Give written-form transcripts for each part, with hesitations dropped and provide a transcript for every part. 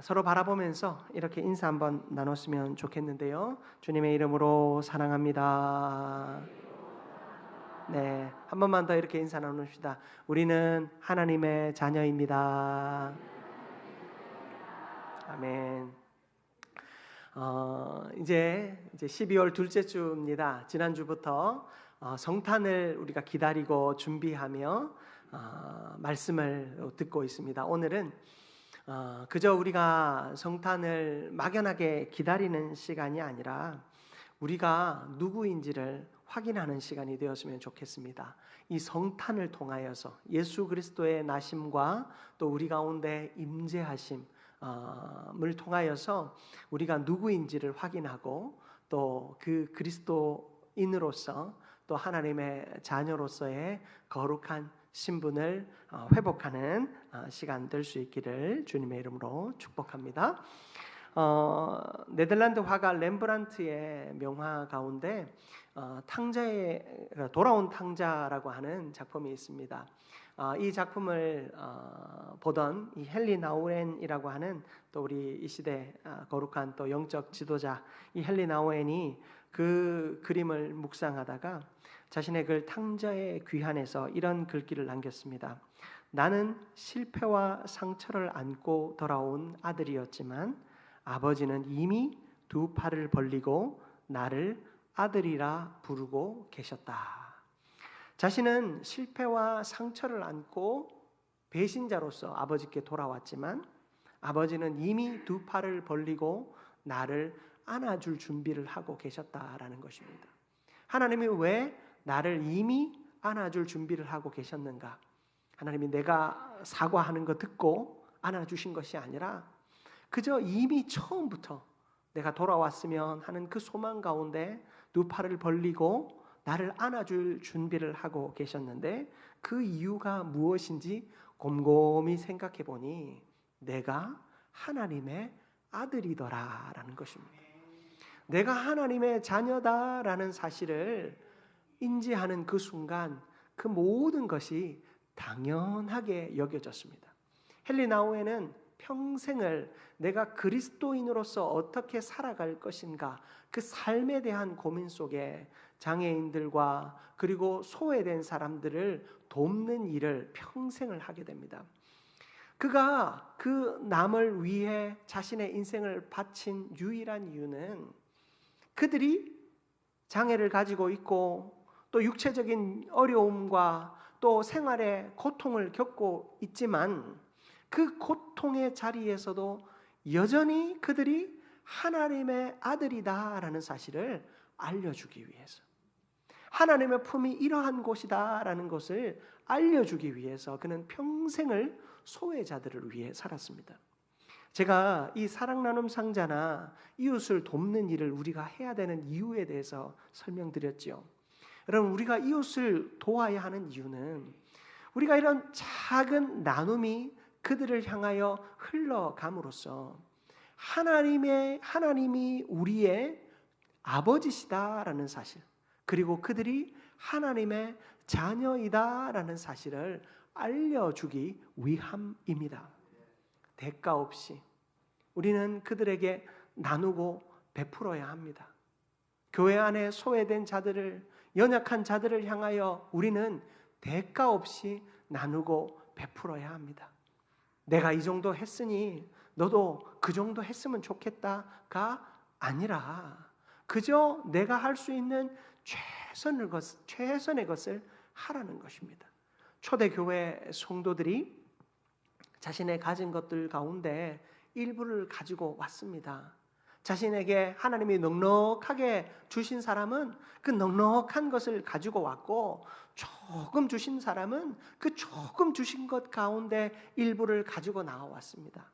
서로 바라보면서 이렇게 인사 한번 나눴으면 좋겠는데요. 주님의 이름으로 사랑합니다. 네, 한 번만 더 이렇게 인사 나눕시다. 우리는 하나님의 자녀입니다. 아멘. 이제 12월 둘째 주입니다. 지난주부터 성탄을 우리가 기다리고 준비하며 말씀을 듣고 있습니다. 오늘은 그저 우리가 성탄을 막연하게 기다리는 시간이 아니라 우리가 누구인지를 확인하는 시간이 되었으면 좋겠습니다. 이 성탄을 통하여서 예수 그리스도의 나심과 또 우리 가운데 임재하심을 통하여서 우리가 누구인지를 확인하고 또 그 그리스도인으로서 또 하나님의 자녀로서의 거룩한 신분을 회복하는 시간 될 수 있기를 주님의 이름으로 축복합니다. 네덜란드 화가 렘브란트의 명화 가운데 탕자의 돌아온 탕자라고 하는 작품이 있습니다. 이 작품을 보던 이 헨리 나우엔이라고 하는 또 우리 이 시대 거룩한 또 영적 지도자 이 헨리 나우엔이 그 그림을 묵상하다가 자신의 글 탕자의 귀환에서 이런 글귀를 남겼습니다. 나는 실패와 상처를 안고 돌아온 아들이었지만 아버지는 이미 두 팔을 벌리고 나를 아들이라 부르고 계셨다. 자신은 실패와 상처를 안고 배신자로서 아버지께 돌아왔지만 아버지는 이미 두 팔을 벌리고 나를 안아줄 준비를 하고 계셨다라는 것입니다. 하나님이 왜 나를 이미 안아줄 준비를 하고 계셨는가? 하나님이 내가 사과하는 거 듣고 안아주신 것이 아니라 그저 이미 처음부터 내가 돌아왔으면 하는 그 소망 가운데 두 팔을 벌리고 나를 안아줄 준비를 하고 계셨는데 그 이유가 무엇인지 곰곰이 생각해 보니 내가 하나님의 아들이더라라는 것입니다. 내가 하나님의 자녀다라는 사실을 인지하는 그 순간 그 모든 것이 당연하게 여겨졌습니다. 헨리 나우엔은 평생을 내가 그리스도인으로서 어떻게 살아갈 것인가 그 삶에 대한 고민 속에 장애인들과 그리고 소외된 사람들을 돕는 일을 평생을 하게 됩니다. 그가 그 남을 위해 자신의 인생을 바친 유일한 이유는 그들이 장애를 가지고 있고 또 육체적인 어려움과 또 생활의 고통을 겪고 있지만 그 고통의 자리에서도 여전히 그들이 하나님의 아들이다라는 사실을 알려주기 위해서 하나님의 품이 이러한 곳이다라는 것을 알려주기 위해서 그는 평생을 소외자들을 위해 살았습니다. 제가 이 사랑 나눔 상자나 이웃을 돕는 일을 우리가 해야 되는 이유에 대해서 설명드렸죠. 여러분, 우리가 이웃을 도와야 하는 이유는 우리가 이런 작은 나눔이 그들을 향하여 흘러감으로써 하나님이 우리의 아버지시다라는 사실, 그리고 그들이 하나님의 자녀이다라는 사실을 알려주기 위함입니다. 대가 없이 우리는 그들에게 나누고 베풀어야 합니다. 교회 안에 소외된 자들을, 연약한 자들을 향하여 우리는 대가 없이 나누고 베풀어야 합니다. 내가 이 정도 했으니 너도 그 정도 했으면 좋겠다가 아니라 그저 내가 할 수 있는 최선의 것을 하라는 것입니다. 초대교회 성도들이 자신의 가진 것들 가운데 일부를 가지고 왔습니다. 자신에게 하나님이 넉넉하게 주신 사람은 그 넉넉한 것을 가지고 왔고 조금 주신 사람은 그 조금 주신 것 가운데 일부를 가지고 나와왔습니다.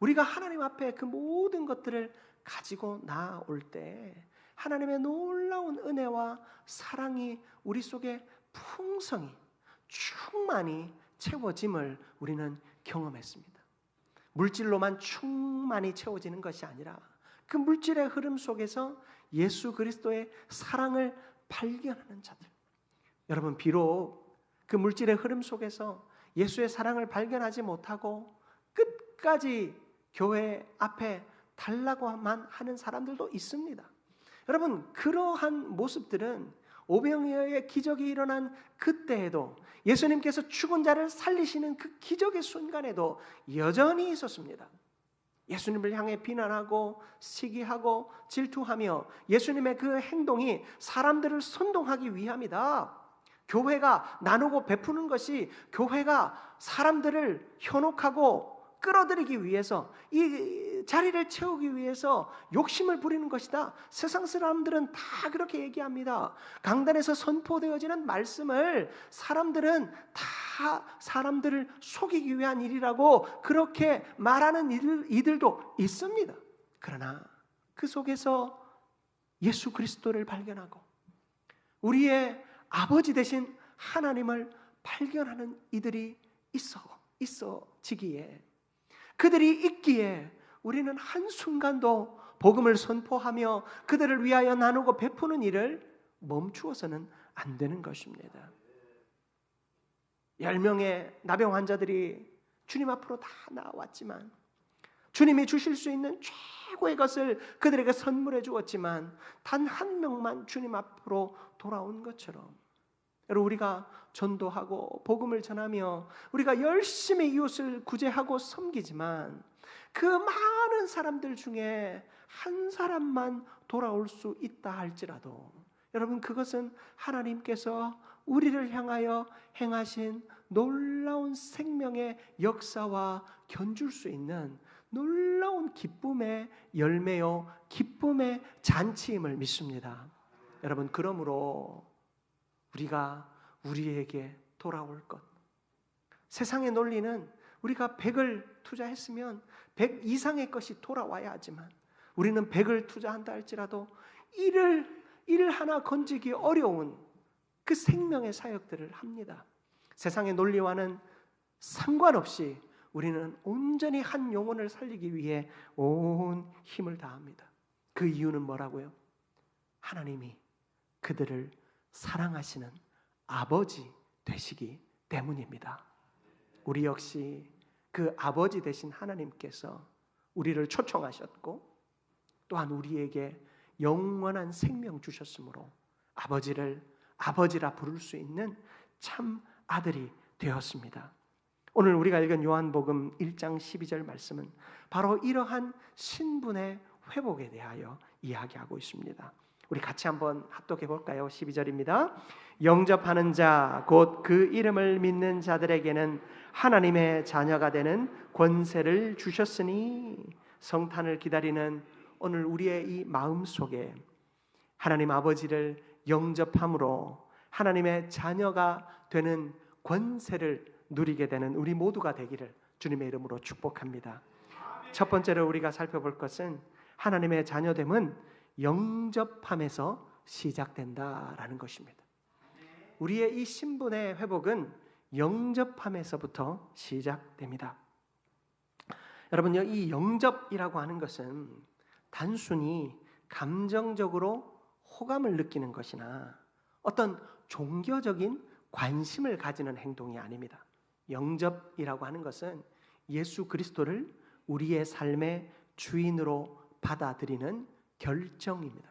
우리가 하나님 앞에 그 모든 것들을 가지고 나올 때 하나님의 놀라운 은혜와 사랑이 우리 속에 풍성히 충만히 채워짐을 우리는 경험했습니다. 물질로만 충만히 채워지는 것이 아니라 그 물질의 흐름 속에서 예수 그리스도의 사랑을 발견하는 자들. 여러분, 비록 그 물질의 흐름 속에서 예수의 사랑을 발견하지 못하고 끝까지 교회 앞에 달라고만 하는 사람들도 있습니다. 여러분, 그러한 모습들은 오병이어의 기적이 일어난 그때에도, 예수님께서 죽은 자를 살리시는 그 기적의 순간에도 여전히 있었습니다. 예수님을 향해 비난하고 시기하고 질투하며 예수님의 그 행동이 사람들을 선동하기 위함이다. 교회가 나누고 베푸는 것이 교회가 사람들을 현혹하고 끌어들이기 위해서, 이 자리를 채우기 위해서 욕심을 부리는 것이다. 세상 사람들은 다 그렇게 얘기합니다. 강단에서 선포되어지는 말씀을 사람들은 다 사람들을 속이기 위한 일이라고 그렇게 말하는 이들도 있습니다. 그러나 그 속에서 예수 그리스도를 발견하고 우리의 아버지 되신 하나님을 발견하는 이들이 있어지기에, 그들이 있기에 우리는 한순간도 복음을 선포하며 그들을 위하여 나누고 베푸는 일을 멈추어서는 안 되는 것입니다. 10명의 나병 환자들이 주님 앞으로 다 나왔지만, 주님이 주실 수 있는 최고의 것을 그들에게 선물해 주었지만 단 한 명만 주님 앞으로 돌아온 것처럼, 여러분, 우리가 전도하고 복음을 전하며 우리가 열심히 이웃을 구제하고 섬기지만 그 많은 사람들 중에 한 사람만 돌아올 수 있다 할지라도, 여러분, 그것은 하나님께서 우리를 향하여 행하신 놀라운 생명의 역사와 견줄 수 있는 놀라운 기쁨의 열매요, 기쁨의 잔치임을 믿습니다. 여러분, 그러므로 우리가 우리에게 돌아올 것, 세상의 논리는 우리가 100을 투자했으면 100 이상의 것이 돌아와야 하지만, 우리는 100을 투자한다 할지라도 일 하나 건지기 어려운 그 생명의 사역들을 합니다. 세상의 논리와는 상관없이 우리는 온전히 한 영혼을 살리기 위해 온 힘을 다합니다. 그 이유는 뭐라고요? 하나님이 그들을 사랑하시는 아버지 되시기 때문입니다. 우리 역시 그 아버지 되신 하나님께서 우리를 초청하셨고, 또한 우리에게 영원한 생명 주셨으므로 아버지를 아버지라 부를 수 있는 참 아들이 되었습니다. 오늘 우리가 읽은 요한복음 1장 12절 말씀은 바로 이러한 신분의 회복에 대하여 이야기하고 있습니다. 우리 같이 한번 합독해 볼까요? 12절입니다. 영접하는 자, 곧 그 이름을 믿는 자들에게는 하나님의 자녀가 되는 권세를 주셨으니, 성탄을 기다리는 오늘 우리의 이 마음 속에 하나님 아버지를 영접함으로 하나님의 자녀가 되는 권세를 누리게 되는 우리 모두가 되기를 주님의 이름으로 축복합니다. 첫 번째로 우리가 살펴볼 것은 하나님의 자녀됨은 영접함에서 시작된다라는 것입니다. 우리의 이 신분의 회복은 영접함에서부터 시작됩니다. 여러분요, 이 영접이라고 하는 것은 단순히 감정적으로 호감을 느끼는 것이나 어떤 종교적인 관심을 가지는 행동이 아닙니다. 영접이라고 하는 것은 예수 그리스도를 우리의 삶의 주인으로 받아들이는 결정입니다.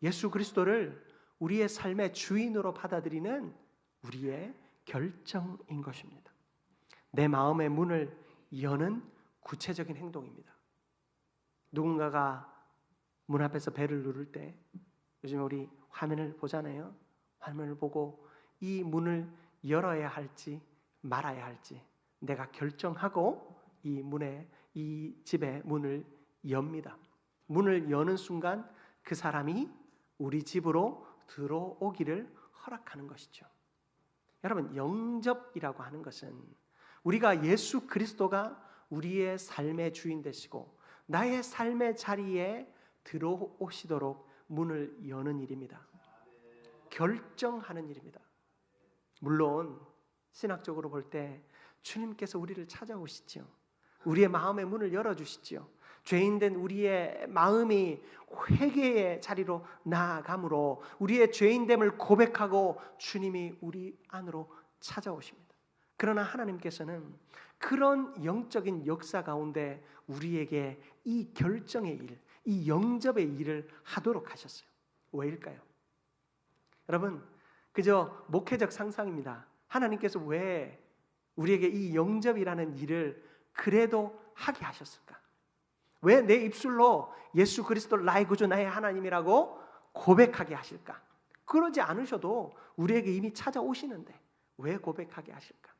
예수 그리스도를 우리의 삶의 주인으로 받아들이는 우리의 결정인 것입니다. 내 마음의 문을 여는 구체적인 행동입니다. 누군가가 문 앞에서 벨을 누를 때, 요즘 우리 화면을 보잖아요. 화면을 보고 이 문을 열어야 할지 말아야 할지 내가 결정하고 이 집의 문을 엽니다. 문을 여는 순간 그 사람이 우리 집으로 들어오기를 허락하는 것이죠. 여러분, 영접이라고 하는 것은 우리가 예수 그리스도가 우리의 삶의 주인 되시고 나의 삶의 자리에 들어오시도록 문을 여는 일입니다. 결정하는 일입니다. 물론 신학적으로 볼 때 주님께서 우리를 찾아오시죠. 우리의 마음의 문을 열어주시죠. 죄인된 우리의 마음이 회개의 자리로 나아가므로 우리의 죄인됨을 고백하고 주님이 우리 안으로 찾아오십니다. 그러나 하나님께서는 그런 영적인 역사 가운데 우리에게 이 결정의 일, 이 영접의 일을 하도록 하셨어요. 왜일까요? 여러분, 그저 목회적 상상입니다. 하나님께서 왜 우리에게 이 영접이라는 일을 그래도 하게 하셨을까? 왜 내 입술로 예수 그리스도 나의 구주 나의 하나님이라고 고백하게 하실까? 그러지 않으셔도 우리에게 이미 찾아오시는데 왜 고백하게 하실까?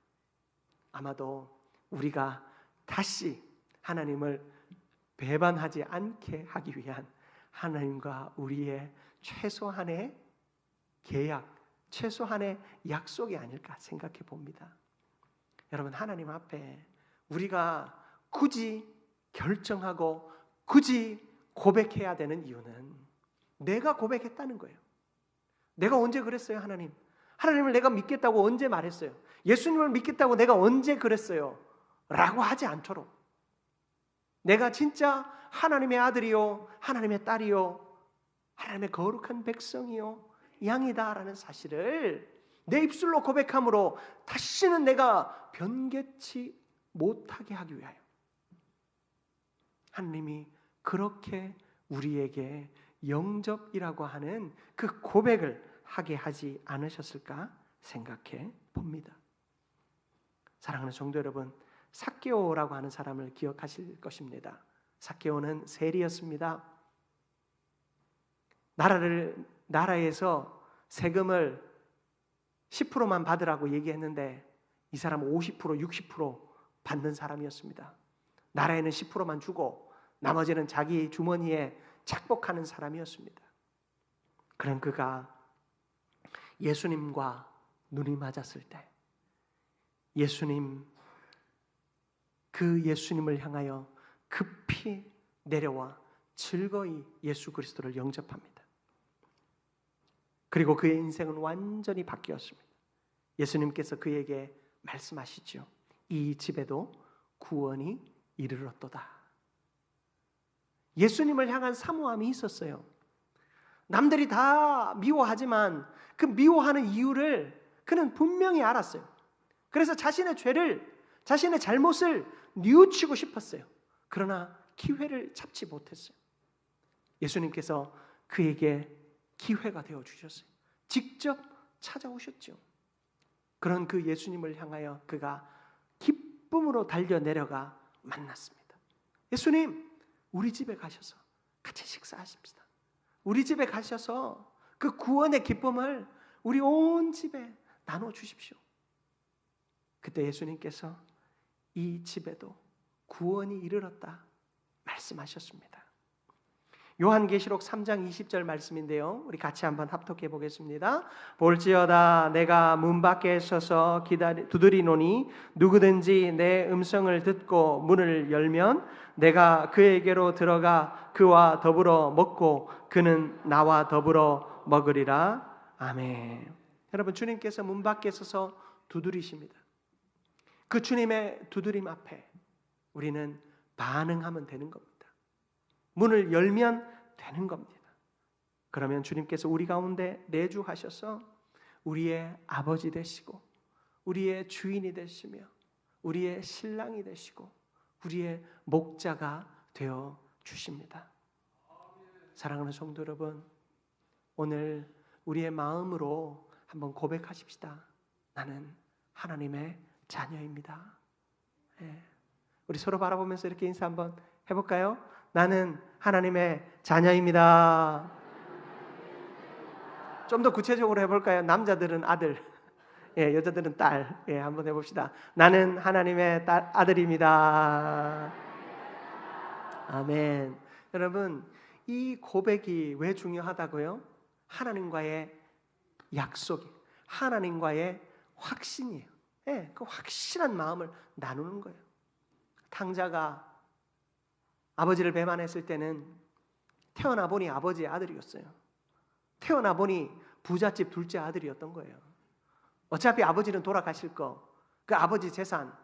아마도 우리가 다시 하나님을 배반하지 않게 하기 위한 하나님과 우리의 최소한의 계약, 최소한의 약속이 아닐까 생각해 봅니다. 여러분, 하나님 앞에 우리가 굳이 결정하고 굳이 고백해야 되는 이유는 내가 고백했다는 거예요. 내가 언제 그랬어요, 하나님? 하나님을 내가 믿겠다고 언제 말했어요? 예수님을 믿겠다고 내가 언제 그랬어요? 라고 하지 않도록 내가 진짜 하나님의 아들이요, 하나님의 딸이요, 하나님의 거룩한 백성이요, 양이다라는 사실을 내 입술로 고백함으로 다시는 내가 변개치 못하게 하기 위하여 하나님이 그렇게 우리에게 영접이라고 하는 그 고백을 하게 하지 않으셨을까 생각해 봅니다. 사랑하는 성도 여러분, 삭개오라고 하는 사람을 기억하실 것입니다. 삭개오는 세리였습니다. 나라에서 세금을 10%만 받으라고 얘기했는데 이 사람은 50%, 60% 받는 사람이었습니다. 나라에는 10%만 주고 나머지는 자기 주머니에 착복하는 사람이었습니다. 그런 그가 예수님과 눈이 맞았을 때 그 예수님을 향하여 급히 내려와 즐거이 예수 그리스도를 영접합니다. 그리고 그의 인생은 완전히 바뀌었습니다. 예수님께서 그에게 말씀하시죠. 이 집에도 구원이 이르렀도다. 예수님을 향한 사모함이 있었어요. 남들이 다 미워하지만 그 미워하는 이유를 그는 분명히 알았어요. 그래서 자신의 죄를, 자신의 잘못을 뉘우치고 싶었어요. 그러나 기회를 잡지 못했어요. 예수님께서 그에게 기회가 되어 주셨어요. 직접 찾아오셨죠. 그런 그 예수님을 향하여 그가 기쁨으로 달려 내려가 만났습니다. 예수님, 우리 집에 가셔서 같이 식사하십시다. 우리 집에 가셔서 그 구원의 기쁨을 우리 온 집에 나눠 주십시오. 그때 예수님께서 이 집에도 구원이 이르렀다 말씀하셨습니다. 요한계시록 3장 20절 말씀인데요, 우리 같이 한번 합독해 보겠습니다. 볼지어다 내가 문 밖에 서서 두드리노니 누구든지 내 음성을 듣고 문을 열면 내가 그에게로 들어가 그와 더불어 먹고 그는 나와 더불어 먹으리라. 아멘. 여러분, 주님께서 문 밖에 서서 두드리십니다. 그 주님의 두드림 앞에 우리는 반응하면 되는 겁니다. 문을 열면 되는 겁니다. 그러면 주님께서 우리 가운데 내주하셔서 우리의 아버지 되시고 우리의 주인이 되시며 우리의 신랑이 되시고 우리의 목자가 되어 주십니다. 사랑하는 성도 여러분, 오늘 우리의 마음으로 한번 고백하십시다. 나는 하나님의 자녀입니다. 우리 서로 바라보면서 이렇게 인사 한번 해볼까요? 나는 하나님의 자녀입니다. 좀 더 구체적으로 해볼까요? 남자들은 아들, 여자들은 딸. 한번 해봅시다. 나는 하나님의 아들입니다. 아멘. 여러분, 이 고백이 왜 중요하다고요? 하나님과의 약속이, 하나님과의 확신이에요. 그 확실한 마음을 나누는 거예요. 탕자가 아버지를 배반했을 때는 태어나 보니 아버지의 아들이었어요. 태어나 보니 부잣집 둘째 아들이었던 거예요. 어차피 아버지는 돌아가실 거, 그 아버지 재산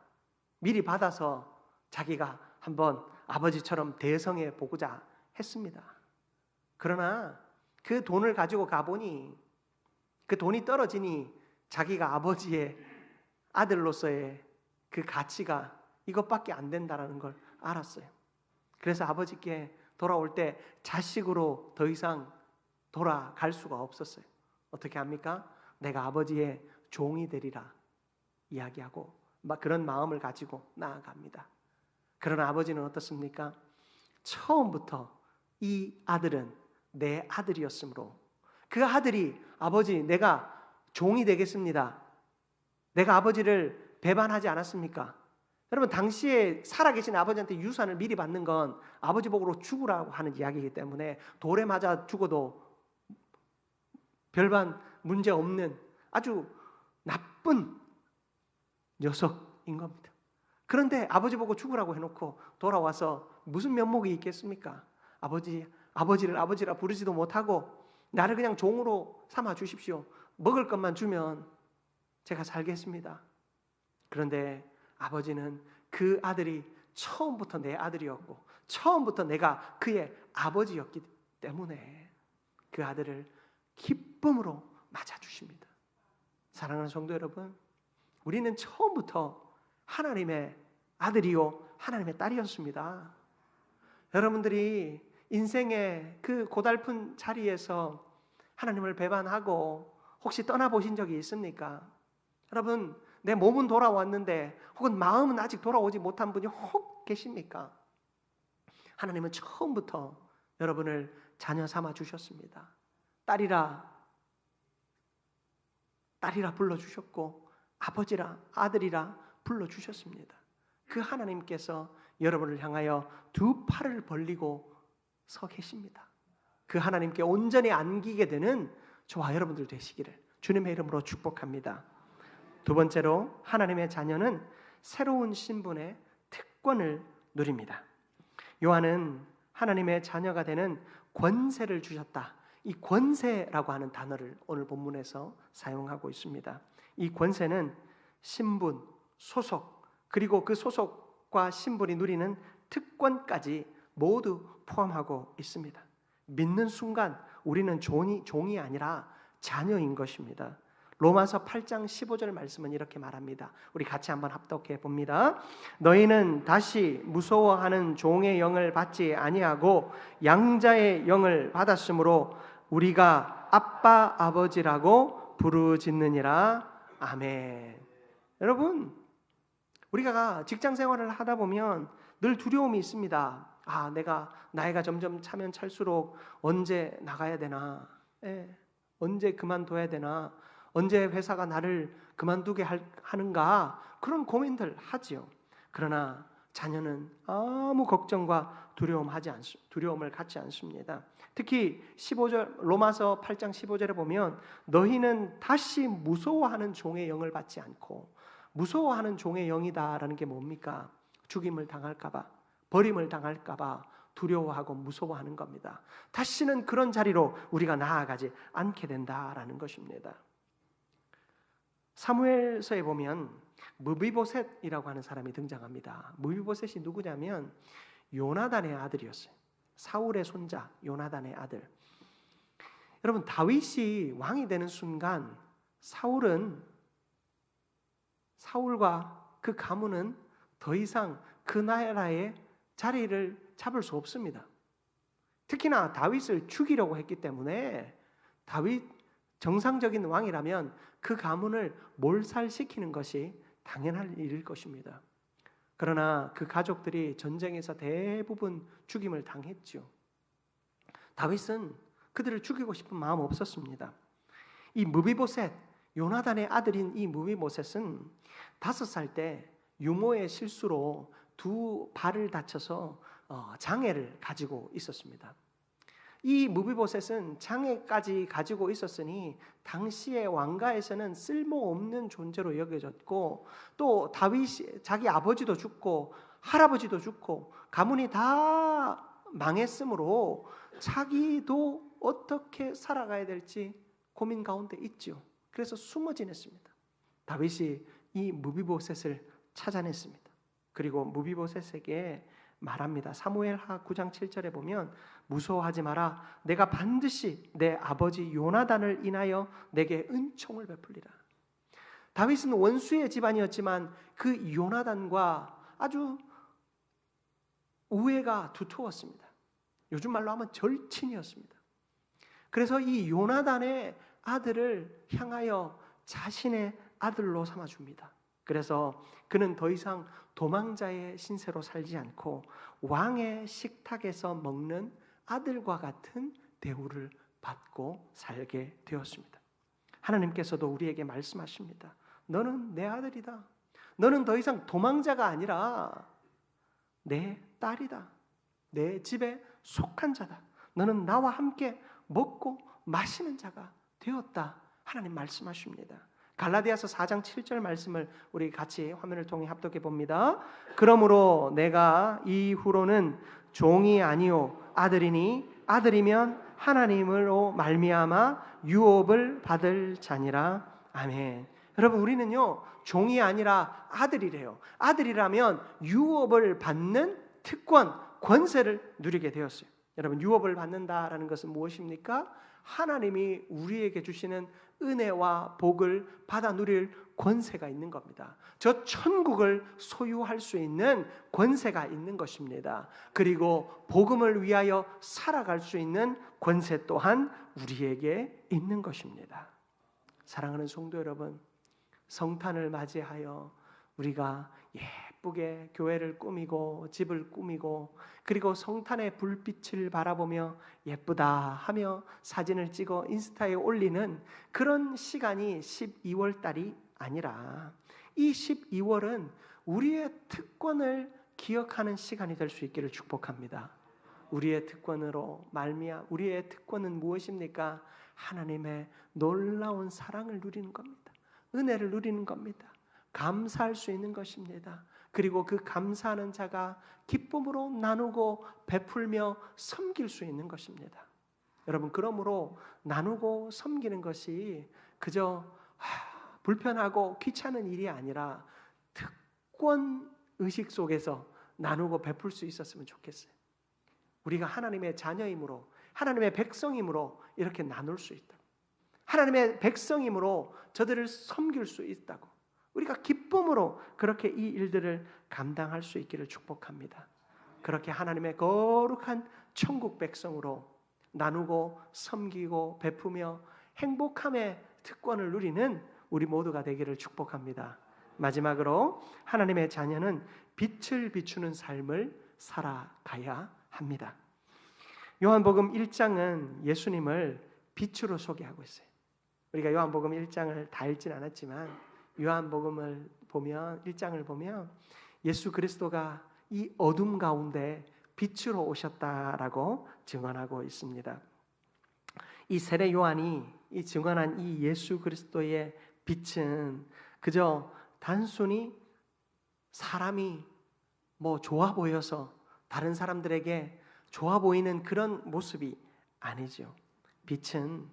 미리 받아서 자기가 한번 아버지처럼 대성해 보고자 했습니다. 그러나 그 돈을 가지고 가보니 그 돈이 떨어지니 자기가 아버지의 아들로서의 그 가치가 이것밖에 안 된다라는 걸 알았어요. 그래서 아버지께 돌아올 때 자식으로 더 이상 돌아갈 수가 없었어요. 어떻게 합니까? 내가 아버지의 종이 되리라 이야기하고 막 그런 마음을 가지고 나아갑니다. 그러나 아버지는 어떻습니까? 처음부터 이 아들은 내 아들이었으므로 그 아들이 아버지 내가 종이 되겠습니다. 내가 아버지를 배반하지 않았습니까? 여러분 당시에 살아계신 아버지한테 유산을 미리 받는 건 아버지 복으로 죽으라고 하는 이야기이기 때문에 돌에 맞아 죽어도 별반 문제 없는 아주 나쁜 녀석인 겁니다. 그런데 아버지 보고 죽으라고 해놓고 돌아와서 무슨 면목이 있겠습니까? 아버지를 아버지라 부르지도 못하고 나를 그냥 종으로 삼아 주십시오. 먹을 것만 주면 제가 살겠습니다. 그런데 아버지는 그 아들이 처음부터 내 아들이었고 처음부터 내가 그의 아버지였기 때문에 그 아들을 기쁨으로 맞아주십니다. 사랑하는 성도 여러분, 우리는 처음부터 하나님의 아들이요 하나님의 딸이었습니다. 여러분들이 인생의 그 고달픈 자리에서 하나님을 배반하고 혹시 떠나보신 적이 있습니까? 여러분 내 몸은 돌아왔는데 혹은 마음은 아직 돌아오지 못한 분이 혹 계십니까? 하나님은 처음부터 여러분을 자녀 삼아 주셨습니다. 딸이라 불러주셨고 아버지라 아들이라 불러주셨습니다. 그 하나님께서 여러분을 향하여 두 팔을 벌리고 서 계십니다. 그 하나님께 온전히 안기게 되는 저와 여러분들 되시기를 주님의 이름으로 축복합니다. 두 번째로 하나님의 자녀는 새로운 신분의 특권을 누립니다. 요한은 하나님의 자녀가 되는 권세를 주셨다. 이 권세라고 하는 단어를 오늘 본문에서 사용하고 있습니다. 이 권세는 신분, 소속, 그리고 그 소속과 신분이 누리는 특권까지 모두 포함하고 있습니다. 믿는 순간 우리는 종이 아니라 자녀인 것입니다. 로마서 8장 15절 말씀은 이렇게 말합니다. 우리 같이 한번 합독해 봅니다. 너희는 다시 무서워하는 종의 영을 받지 아니하고 양자의 영을 받았으므로 우리가 아빠 아버지라고 부르짖느니라. 아멘. 여러분, 우리가 직장 생활을 하다 보면 늘 두려움이 있습니다. 내가 나이가 점점 차면 찰수록 언제 나가야 되나? 언제 그만둬야 되나? 언제 회사가 나를 그만두게 하는가? 그런 고민들 하지요. 그러나 자녀는 아무 걱정과 두려움을 갖지 않습니다. 특히 15절 로마서 8장 15절에 보면 너희는 다시 무서워하는 종의 영을 받지 않고 무서워하는 종의 영이다라는 게 뭡니까? 죽임을 당할까 봐, 버림을 당할까 봐 두려워하고 무서워하는 겁니다. 다시는 그런 자리로 우리가 나아가지 않게 된다라는 것입니다. 사무엘서에 보면 무비보셋이라고 하는 사람이 등장합니다. 무비보셋이 누구냐면 요나단의 아들이었어요. 사울의 손자 요나단의 아들. 여러분 다윗이 왕이 되는 순간 사울과 그 가문은 더 이상 그 나라의 자리를 잡을 수 없습니다. 특히나 다윗을 죽이려고 했기 때문에 다윗 정상적인 왕이라면 그 가문을 몰살시키는 것이 당연할 일일 것입니다. 그러나 그 가족들이 전쟁에서 대부분 죽임을 당했죠. 다윗은 그들을 죽이고 싶은 마음 없었습니다. 이 무비보셋, 요나단의 아들인 이 무비보셋은 5살 때 유모의 실수로 두 발을 다쳐서 장애를 가지고 있었습니다. 이 무비보셋은 장애까지 가지고 있었으니 당시의 왕가에서는 쓸모없는 존재로 여겨졌고 또 다윗이 자기 아버지도 죽고 할아버지도 죽고 가문이 다 망했으므로 자기도 어떻게 살아가야 될지 고민 가운데 있죠. 그래서 숨어 지냈습니다. 다윗이 이 무비보셋을 찾아냈습니다. 그리고 무비보셋에게 말합니다. 사무엘하 9장 7절에 보면 무서워하지 마라. 내가 반드시 내 아버지 요나단을 인하여 내게 은총을 베풀리라. 다윗은 원수의 집안이었지만 그 요나단과 아주 우애가 두터웠습니다. 요즘 말로 하면 절친이었습니다. 그래서 이 요나단의 아들을 향하여 자신의 아들로 삼아줍니다. 그래서 그는 더 이상 도망자의 신세로 살지 않고 왕의 식탁에서 먹는 아들과 같은 대우를 받고 살게 되었습니다. 하나님께서도 우리에게 말씀하십니다. 너는 내 아들이다. 너는 더 이상 도망자가 아니라 내 딸이다. 내 집에 속한 자다. 너는 나와 함께 먹고 마시는 자가 되었다. 하나님 말씀하십니다. 갈라디아서 4장 7절 말씀을 우리 같이 화면을 통해 합독해 봅니다. 그러므로 내가 이후로는 종이 아니요 아들이니 아들이면 하나님으로 말미암아 유업을 받을 자니라. 아멘. 여러분, 우리는요 종이 아니라 아들이래요. 아들이라면 유업을 받는 특권, 권세를 누리게 되었어요. 여러분, 유업을 받는다라는 것은 무엇입니까? 하나님이 우리에게 주시는 은혜와 복을 받아 누릴 권세가 있는 겁니다. 저 천국을 소유할 수 있는 권세가 있는 것입니다. 그리고 복음을 위하여 살아갈 수 있는 권세 또한 우리에게 있는 것입니다. 사랑하는 성도 여러분, 성탄을 맞이하여 우리가 예쁘게 교회를 꾸미고 집을 꾸미고 그리고 성탄의 불빛을 바라보며 예쁘다 하며 사진을 찍어 인스타에 올리는 그런 시간이 12월 달이 아니라 이 12월은 우리의 특권을 기억하는 시간이 될 수 있기를 축복합니다. 우리의 특권으로 우리의 특권은 무엇입니까? 하나님의 놀라운 사랑을 누리는 겁니다. 은혜를 누리는 겁니다. 감사할 수 있는 것입니다. 그리고 그 감사하는 자가 기쁨으로 나누고 베풀며 섬길 수 있는 것입니다. 여러분, 그러므로 나누고 섬기는 것이 그저 불편하고 귀찮은 일이 아니라 특권 의식 속에서 나누고 베풀 수 있었으면 좋겠어요. 우리가 하나님의 자녀이므로, 하나님의 백성이므로 이렇게 나눌 수 있다. 하나님의 백성이므로 저들을 섬길 수 있다고. 우리가 기쁨으로 그렇게 이 일들을 감당할 수 있기를 축복합니다. 그렇게 하나님의 거룩한 천국 백성으로 나누고 섬기고 베푸며 행복함의 특권을 누리는 우리 모두가 되기를 축복합니다. 마지막으로 하나님의 자녀는 빛을 비추는 삶을 살아가야 합니다. 요한복음 1장은 예수님을 빛으로 소개하고 있어요. 우리가 요한복음 1장을 다 읽진 않았지만 요한복음을 보면 1장을 보면 예수 그리스도가 이 어둠 가운데 빛으로 오셨다라고 증언하고 있습니다. 이 세례 요한이 이 증언한 이 예수 그리스도의 빛은 그저 단순히 사람이 좋아 보여서 다른 사람들에게 좋아 보이는 그런 모습이 아니죠. 빛은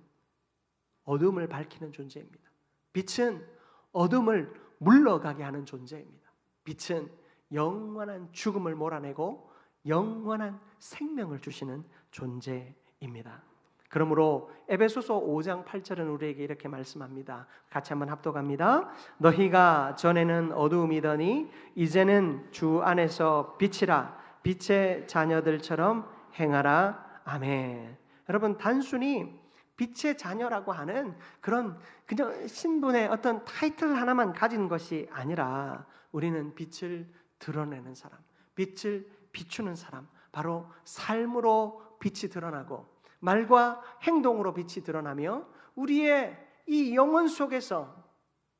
어둠을 밝히는 존재입니다. 빛은 어둠을 물러가게 하는 존재입니다. 빛은 영원한 죽음을 몰아내고 영원한 생명을 주시는 존재입니다. 그러므로 에베소서 5장 8절은 우리에게 이렇게 말씀합니다. 같이 한번 합독합니다. 너희가 전에는 어두움이더니 이제는 주 안에서 빛이라. 빛의 자녀들처럼 행하라. 아멘. 여러분, 단순히 빛의 자녀라고 하는 그런 그냥 신분의 어떤 타이틀 하나만 가진 것이 아니라 우리는 빛을 드러내는 사람, 빛을 비추는 사람, 바로 삶으로 빛이 드러나고 말과 행동으로 빛이 드러나며 우리의 이 영혼 속에서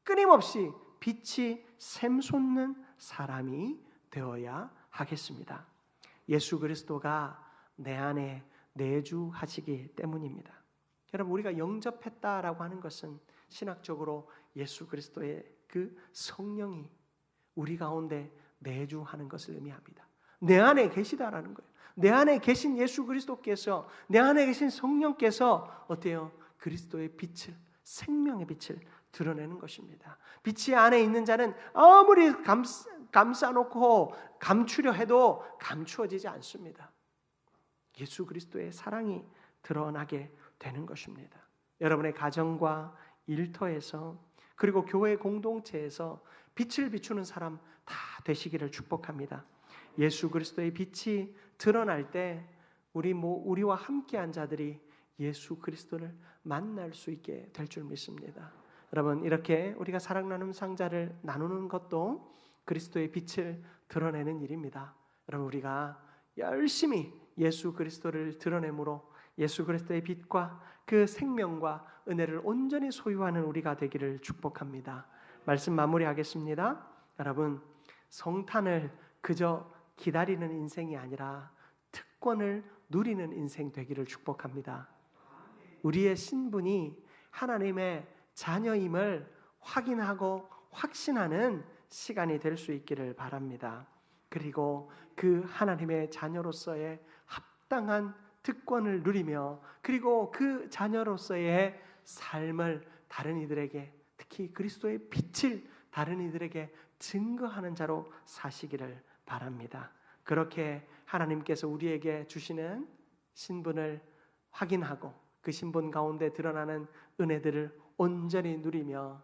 끊임없이 빛이 샘솟는 사람이 되어야 하겠습니다. 예수 그리스도가 내 안에 내주하시기 때문입니다. 여러분, 우리가 영접했다라고 하는 것은 신학적으로 예수 그리스도의 그 성령이 우리 가운데 내주하는 것을 의미합니다. 내 안에 계시다라는 거예요. 내 안에 계신 예수 그리스도께서, 내 안에 계신 성령께서 어때요? 그리스도의 빛을, 생명의 빛을 드러내는 것입니다. 빛이 안에 있는 자는 아무리 감싸놓고 감추려 해도 감추어지지 않습니다. 예수 그리스도의 사랑이 드러나게 되는 것입니다. 여러분의 가정과 일터에서 그리고 교회 공동체에서 빛을 비추는 사람 다 되시기를 축복합니다. 예수 그리스도의 빛이 드러날 때 우리와 함께한 자들이 예수 그리스도를 만날 수 있게 될 줄 믿습니다. 여러분, 이렇게 우리가 사랑 나눔 상자를 나누는 것도 그리스도의 빛을 드러내는 일입니다. 여러분, 우리가 열심히 예수 그리스도를 드러내므로 예수 그리스도의 빛과 그 생명과 은혜를 온전히 소유하는 우리가 되기를 축복합니다. 말씀 마무리하겠습니다. 여러분, 성탄을 그저 기다리는 인생이 아니라 특권을 누리는 인생 되기를 축복합니다. 우리의 신분이 하나님의 자녀임을 확인하고 확신하는 시간이 될 수 있기를 바랍니다. 그리고 그 하나님의 자녀로서의 합당한 특권을 누리며, 그리고 그 자녀로서의 삶을 다른 이들에게, 특히 그리스도의 빛을 다른 이들에게 증거하는 자로 사시기를 바랍니다. 그렇게 하나님께서 우리에게 주시는 신분을 확인하고 그 신분 가운데 드러나는 은혜들을 온전히 누리며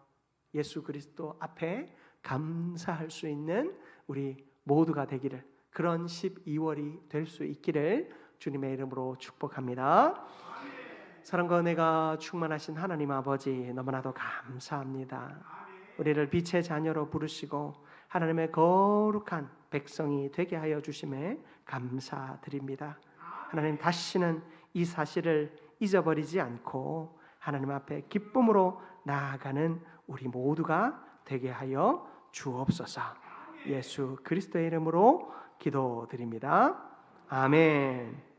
예수 그리스도 앞에 감사할 수 있는 우리 모두가 되기를, 그런 12월이 될 수 있기를 주님의 이름으로 축복합니다. 사랑과 은혜가 충만하신 하나님 아버지, 너무나도 감사합니다. 우리를 빛의 자녀로 부르시고 하나님의 거룩한 백성이 되게 하여 주심에 감사드립니다. 하나님, 다시는 이 사실을 잊어버리지 않고 하나님 앞에 기쁨으로 나아가는 우리 모두가 되게 하여 주옵소서. 예수 그리스도의 이름으로 기도드립니다. 아멘.